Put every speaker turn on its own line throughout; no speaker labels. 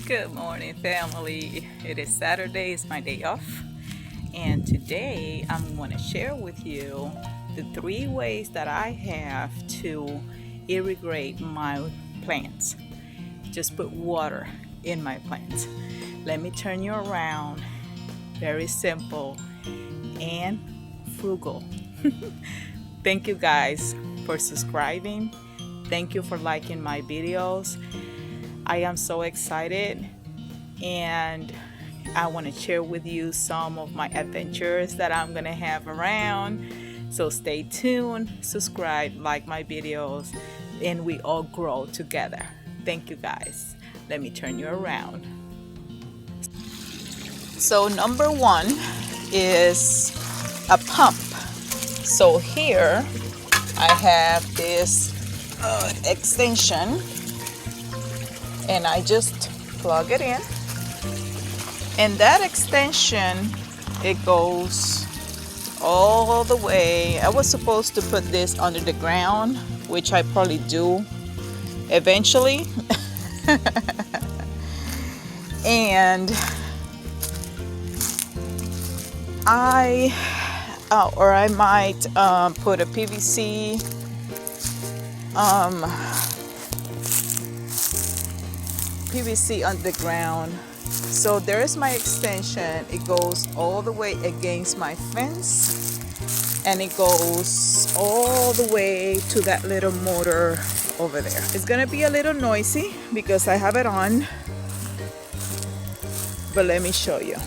Good morning, family. It is Saturday, it's my day off, and today I'm going to share with you the 3 ways that I have to irrigate my plants. Just put water in my plants. Let me turn you around. Very simple and frugal. Thank you guys for subscribing. Thank you for liking my videos. I am so excited, and I want to share with you some of my adventures that I'm gonna have around. So stay tuned, subscribe, like my videos, and we all grow together. Thank you guys. Let me turn you around. So number one is a pump. So here I have this extension, and I just plug it in, and that extension, it goes all the way. I was supposed to put this under the ground, which I probably do eventually. And I might put a PVC underground. So there is my extension. It goes all the way against my fence, and it goes all the way to that little motor over there. It's gonna be a little noisy because I have it on, but let me show you.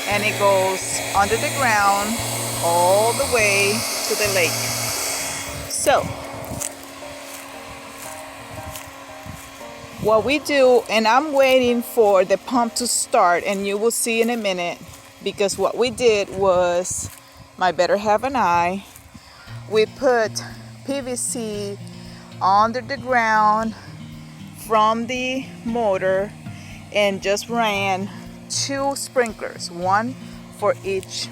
And it goes under the ground all the way to the lake. So what we do, and I'm waiting for the pump to start, and you will see in a minute, because what we did was, my better half and I, we put PVC under the ground from the motor and just ran 2 sprinklers, one for each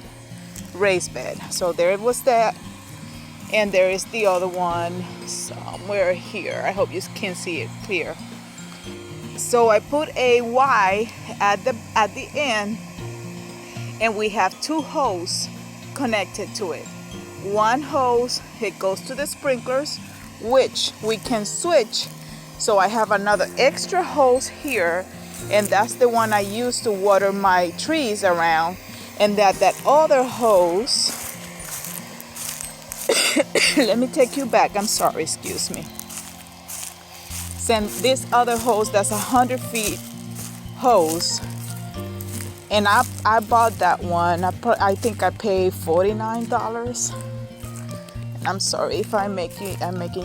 raised bed. So there was that, and there is the other one somewhere here. I hope you can see it clear. So I put a Y at the end, and we have 2 hoses connected to it. One hose, it goes to the sprinklers, which we can switch. So I have another extra hose here, and that's the one I use to water my trees around. And that other hose, let me take you back, I'm sorry, excuse me. Send this other hose, that's 100 feet hose, and I bought that one. I think I paid $49. I'm sorry if I'm making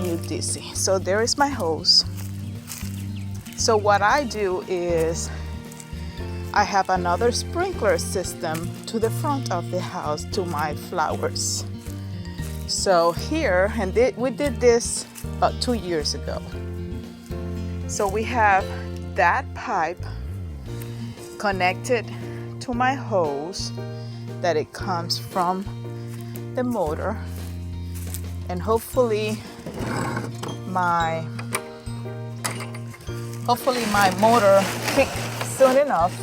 you dizzy. So there is my hose. So what I do is I have another sprinkler system to the front of the house to my flowers. So here, and we did this about 2 years ago. So we have that pipe connected to my hose, that it comes from the motor, and hopefully my motor kicks soon enough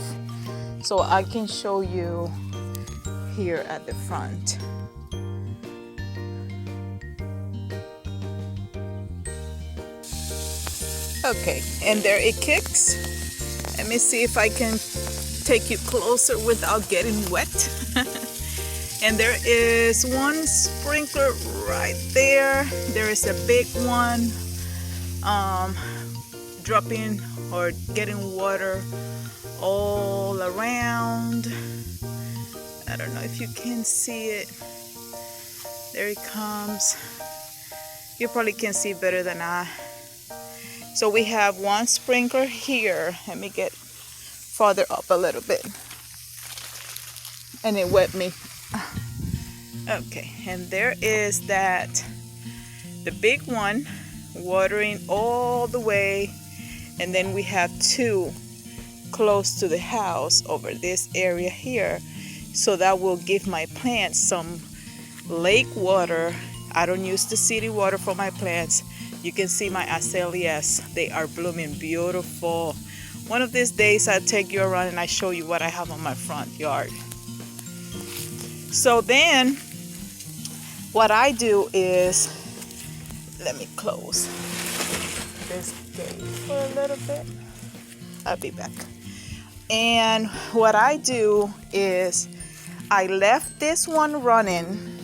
so I can show you here at the front. Okay, and there it kicks. Let me see if I can take you closer without getting wet. And there is one sprinkler right there. There is a big one dropping or getting water all around. I don't know if you can see it. There it comes. You probably can see better than I. So we have one sprinkler here. Let me get farther up a little bit. And it wet me. Okay, and there is the big one watering all the way, and then we have 2 close to the house over this area here, so that will give my plants some lake water. I don't use the city water for my plants. You can see my azaleas, they are blooming beautiful. One of these days I'll take you around and I show you what I have on my front yard. So then what I do is, let me close this gate for a little bit. I'll be back. And what I do is I left this one running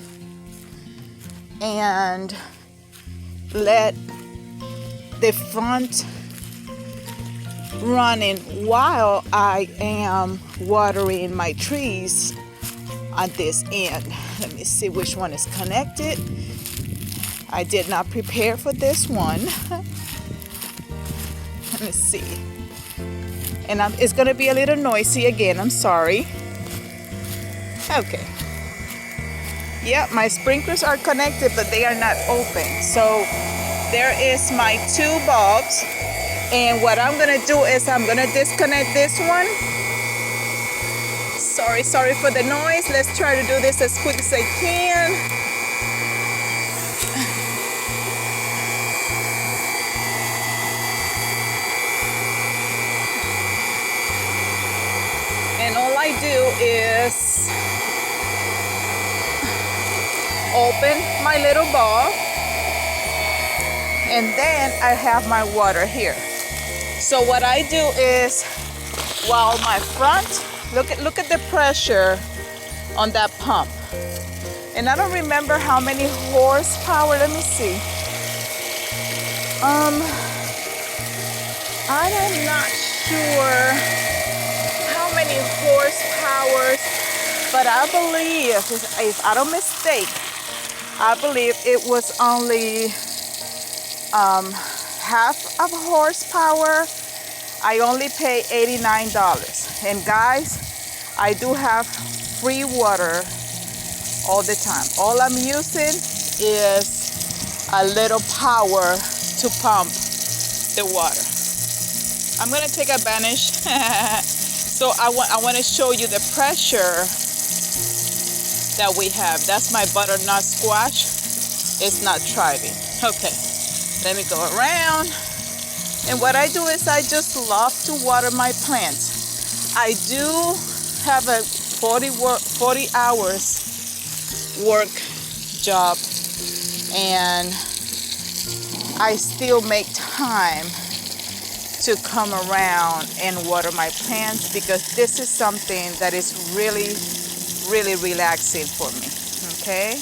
and let the front running while I am watering my trees on this end. Let me see which one is connected. I did not prepare for this one. Let me see. And it's gonna be a little noisy again, I'm sorry. Okay. Yeah, my sprinklers are connected, but they are not open. So there is my 2 bulbs. And what I'm gonna do is I'm gonna disconnect this one. Sorry for the noise. Let's try to do this as quick as I can. And all I do is open my little bulb, and then I have my water here. So what I do is, while my front, look at the pressure on that pump. And I don't remember how many horsepower. Let me see. I'm not sure how many horsepower, but I believe, if I don't mistake, I believe it was only half of horsepower. I only pay $89. And guys, I do have free water all the time. All I'm using is a little power to pump the water. I'm gonna take advantage. So I want to show you the pressure that we have. That's my butternut squash. It's not thriving. Okay, let me go around. And what I do is I just love to water my plants. I do have a 40 hours work job, and I still make time to come around and water my plants, because this is something that is really relaxing for me. Okay,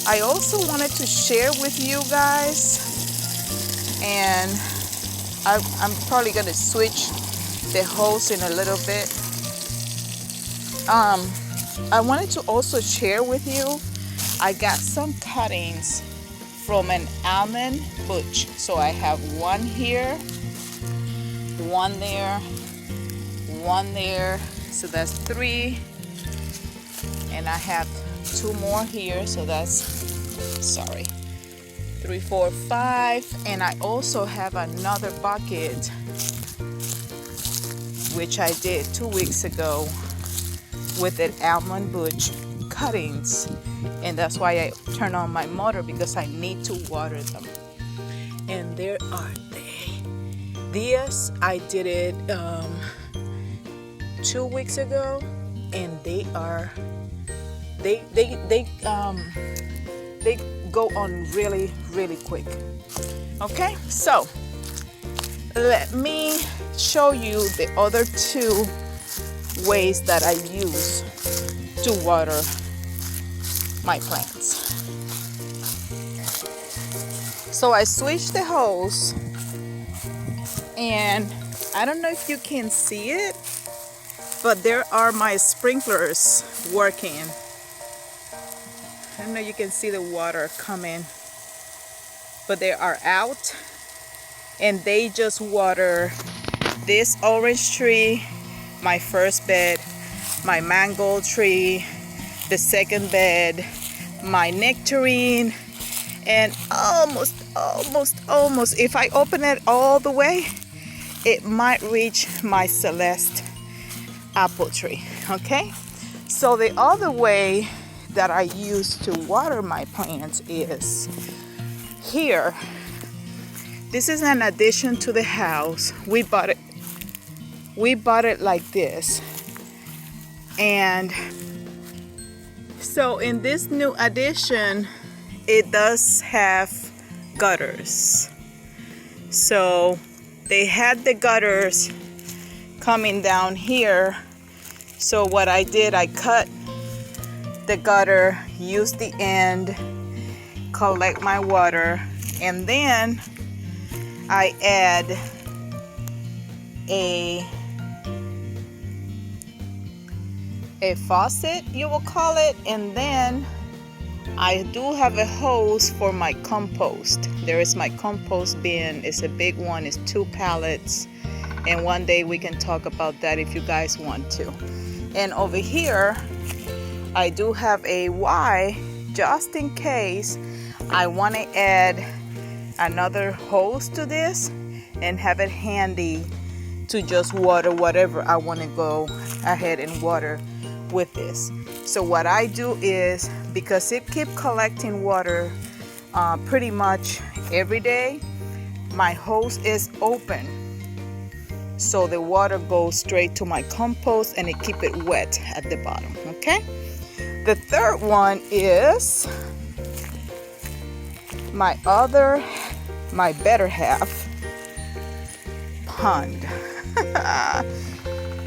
I also wanted to share with you guys, and I'm probably gonna switch the hose in a little bit. I wanted to also share with you, I got some cuttings from an almond bush. So I have one here, one there, one there, so that's 3, and I have 2 more here, so that's 3, 4, 5, and I also have another bucket which I did 2 weeks ago with an almond bush cuttings, and that's why I turn on my motor, because I need to water them. And there are they. These I did it 2 weeks ago, and they go on really quick. Okay, so let me show you the other 2 ways that I use to water my plants. So I switched the hose, and I don't know if you can see it, but there are my sprinklers working. I don't know if you can see the water coming, but they are out, and they just water this orange tree, my first bed, my mango tree, the second bed, my nectarine, And almost, if I open it all the way, it might reach my Celeste apple tree. Okay, so the other way that I use to water my plants is here. This is an addition to the house. We bought it like this. And so in this new addition, it does have gutters. So they had the gutters coming down here. So what I did, I cut the gutter, use the end, collect my water, and then I add a faucet, you will call it, and then I do have a hose for my compost. There is my compost bin. It's a big one. It's 2 pallets, and one day we can talk about that if you guys want to. And over here I do have a Y, just in case I want to add another hose to this and have it handy to just water whatever I want to go ahead and water with this. So what I do is, because it keeps collecting water pretty much every day, my hose is open, so the water goes straight to my compost and it keep it wet at the bottom. Okay, the third one is my better half pond.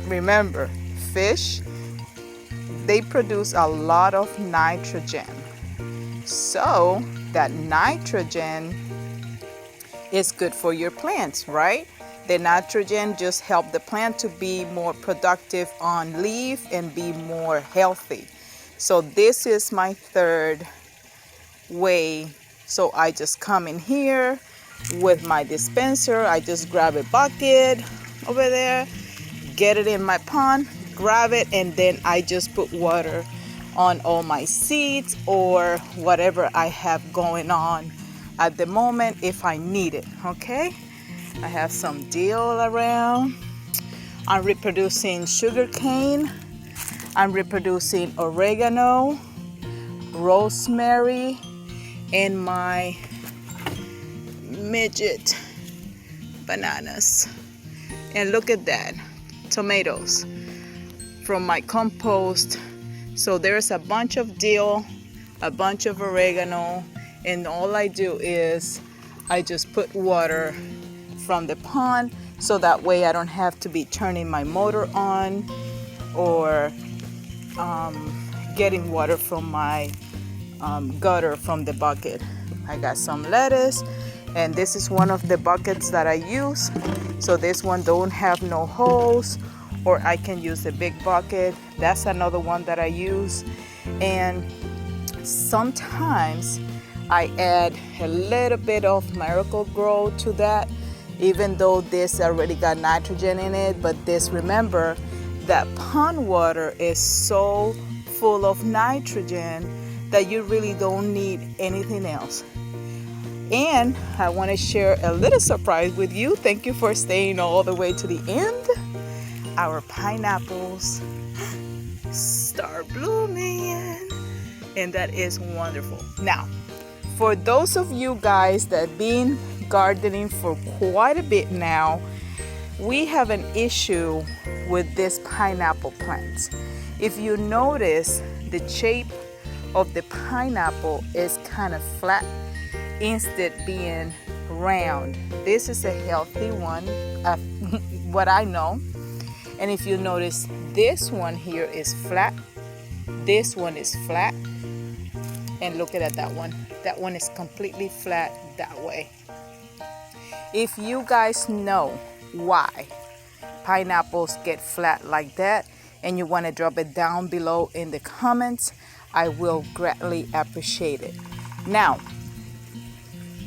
Remember, fish, they produce a lot of nitrogen. So that nitrogen is good for your plants, right? The nitrogen just helps the plant to be more productive on leaf and be more healthy. So this is my third way. So I just come in here with my dispenser. I just grab a bucket over there, get it in my pond, grab it, and then I just put water on all my seeds or whatever I have going on at the moment if I need it. Okay, I have some dill around. I'm reproducing sugar cane. I'm reproducing oregano, rosemary, and my midget bananas. And look at that, tomatoes from my compost. So there's a bunch of dill, a bunch of oregano, and all I do is I just put water from the pond, so that way I don't have to be turning my motor on or getting water from my gutter from the bucket. I got some lettuce, and this is one of the buckets that I use. So this one don't have no holes, or I can use a big bucket. That's another one that I use. And sometimes I add a little bit of Miracle-Gro to that, even though this already got nitrogen in it. But this, remember that pond water is so full of nitrogen that you really don't need anything else. And I want to share a little surprise with you. Thank you for staying all the way to the end. Our pineapples start blooming, and that is wonderful. Now, for those of you guys that been gardening for quite a bit now, we have an issue with this pineapple plants. If you notice, the shape of the pineapple is kind of flat instead being round. This is a healthy one, what I know. And if you notice, this one here is flat, this one is flat, and look at that one. That one is completely flat that way. If you guys know why pineapples get flat like that, and you want to drop it down below in the comments, I will greatly appreciate it. Now,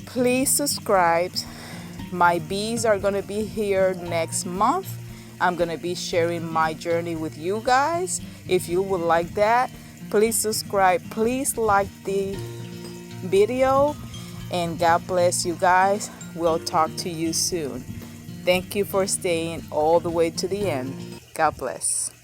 please subscribe. My bees are going to be here next month. I'm going to be sharing my journey with you guys. If you would like that, please subscribe. Please like the video And God bless you guys. We'll talk to you soon. Thank you for staying all the way to the end. God bless.